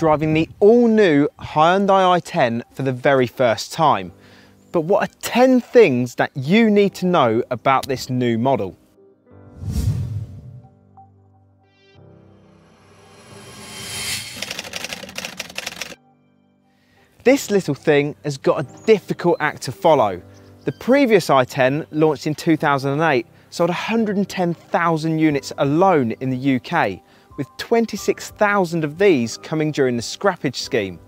driving the all-new Hyundai i10 for the very first time. But what are 10 things that you need to know about this new model? This little thing has got a difficult act to follow. The previous i10, launched in 2008, sold 110,000 units alone in the UK, with 26,000 of these coming during the scrappage scheme.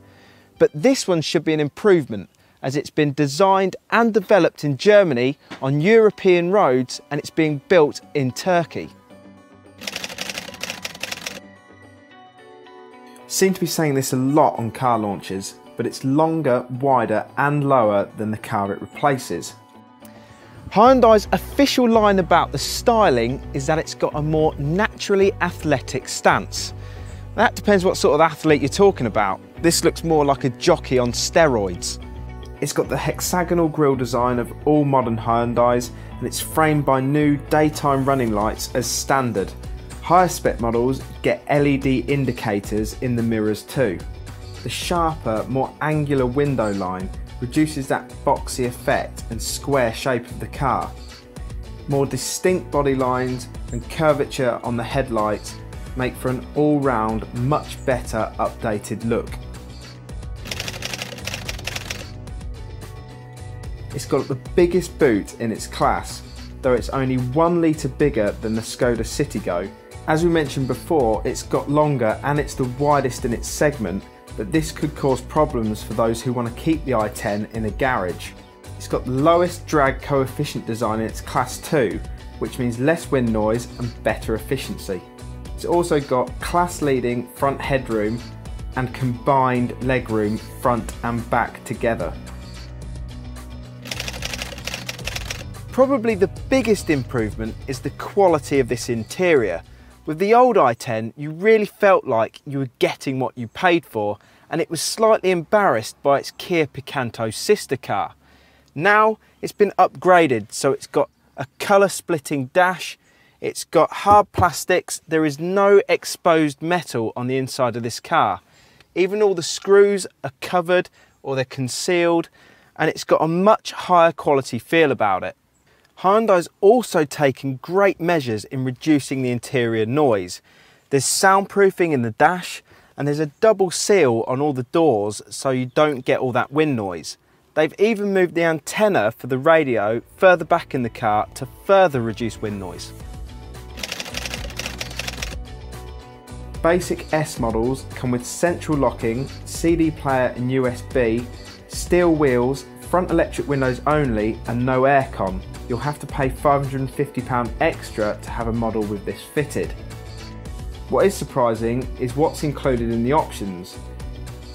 But this one should be an improvement, as it's been designed and developed in Germany on European roads, and it's being built in Turkey. Seem to be saying this a lot on car launches, but it's longer, wider and lower than the car it replaces. Hyundai's official line about the styling is that it's got a more naturally athletic stance. That depends what sort of athlete you're talking about. This looks more like a jockey on steroids. It's got the hexagonal grille design of all modern Hyundais, and it's framed by new daytime running lights as standard. Higher spec models get LED indicators in the mirrors too. The sharper, more angular window line reduces that boxy effect and square shape of the car. More distinct body lines and curvature on the headlights make for an all-round, much better updated look. It's got the biggest boot in its class, though it's only 1 litre bigger than the Skoda Citigo. As we mentioned before, it's got longer and it's the widest in its segment, but this could cause problems for those who want to keep the i10 in a garage. It's got the lowest drag coefficient design in its class 2, which means less wind noise and better efficiency. It's also got class-leading front headroom and combined legroom front and back together. Probably the biggest improvement is the quality of this interior. With the old i10, you really felt like you were getting what you paid for, and it was slightly embarrassed by its Kia Picanto sister car. Now it's been upgraded, so it's got a colour splitting dash, it's got hard plastics, there is no exposed metal on the inside of this car. Even all the screws are covered or they're concealed, and it's got a much higher quality feel about it. Hyundai's also taken great measures in reducing the interior noise. There's soundproofing in the dash, and there's a double seal on all the doors so you don't get all that wind noise. They've even moved the antenna for the radio further back in the car to further reduce wind noise. Basic S models come with central locking, CD player and USB, steel wheels, front electric windows only and no aircon. You'll have to pay £550 extra to have a model with this fitted. What is surprising is what's included in the options.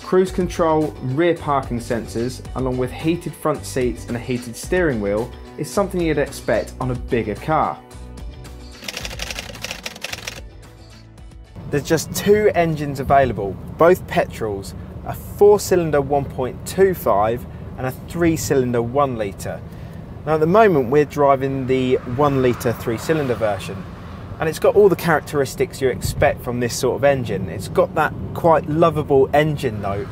Cruise control and rear parking sensors, along with heated front seats and a heated steering wheel, is something you'd expect on a bigger car. There's just 2 engines available, both petrols, a 4-cylinder 1.25 and a 3-cylinder 1 litre. Now at the moment we're driving the 1 litre 3-cylinder version, and it's got all the characteristics you expect from this sort of engine. It's got that quite lovable engine note,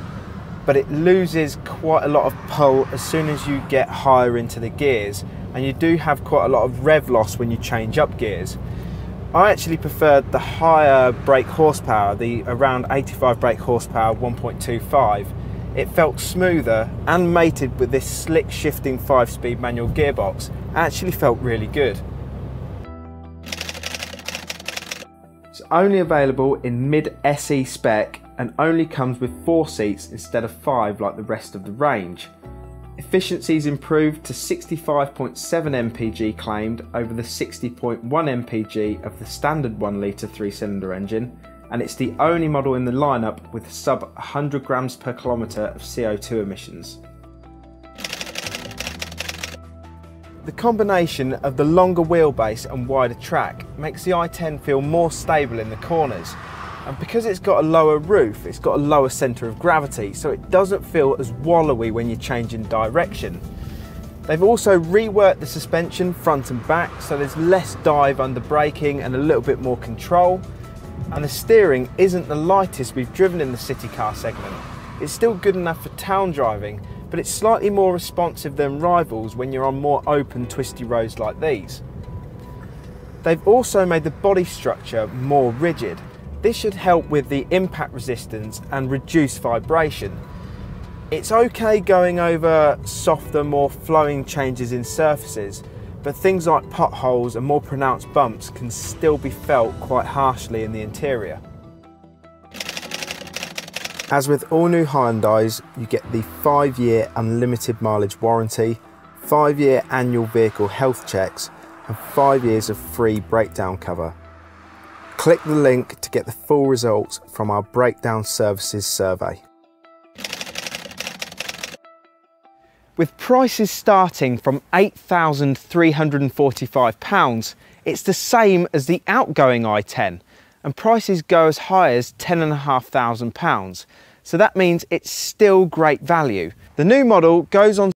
but it loses quite a lot of pull as soon as you get higher into the gears, and you do have quite a lot of rev loss when you change up gears. I actually preferred the higher brake horsepower, the around 85 brake horsepower 1.25. It felt smoother, and mated with this slick shifting 5-speed manual gearbox, actually felt really good. It's only available in mid-SE spec and only comes with 4 seats instead of 5 like the rest of the range. Efficiency's improved to 65.7 mpg claimed over the 60.1 mpg of the standard 1 litre 3-cylinder engine, and it's the only model in the lineup with sub 100 grams per kilometre of CO2 emissions. The combination of the longer wheelbase and wider track makes the i10 feel more stable in the corners, and because it's got a lower roof, it's got a lower centre of gravity, so it doesn't feel as wallowy when you change in direction. They've also reworked the suspension front and back, so there's less dive under braking and a little bit more control. And the steering isn't the lightest we've driven in the city car segment. It's still good enough for town driving, but it's slightly more responsive than rivals when you're on more open, twisty roads like these. They've also made the body structure more rigid. This should help with the impact resistance and reduce vibration. It's okay going over softer, more flowing changes in surfaces, but things like potholes and more pronounced bumps can still be felt quite harshly in the interior. As with all new Hyundais, you get the 5-year unlimited mileage warranty, 5-year annual vehicle health checks, and 5 years of free breakdown cover. Click the link to get the full results from our breakdown services survey. With prices starting from £8,345, it's the same as the outgoing i10, and prices go as high as £10,500, so that means it's still great value. The new model goes on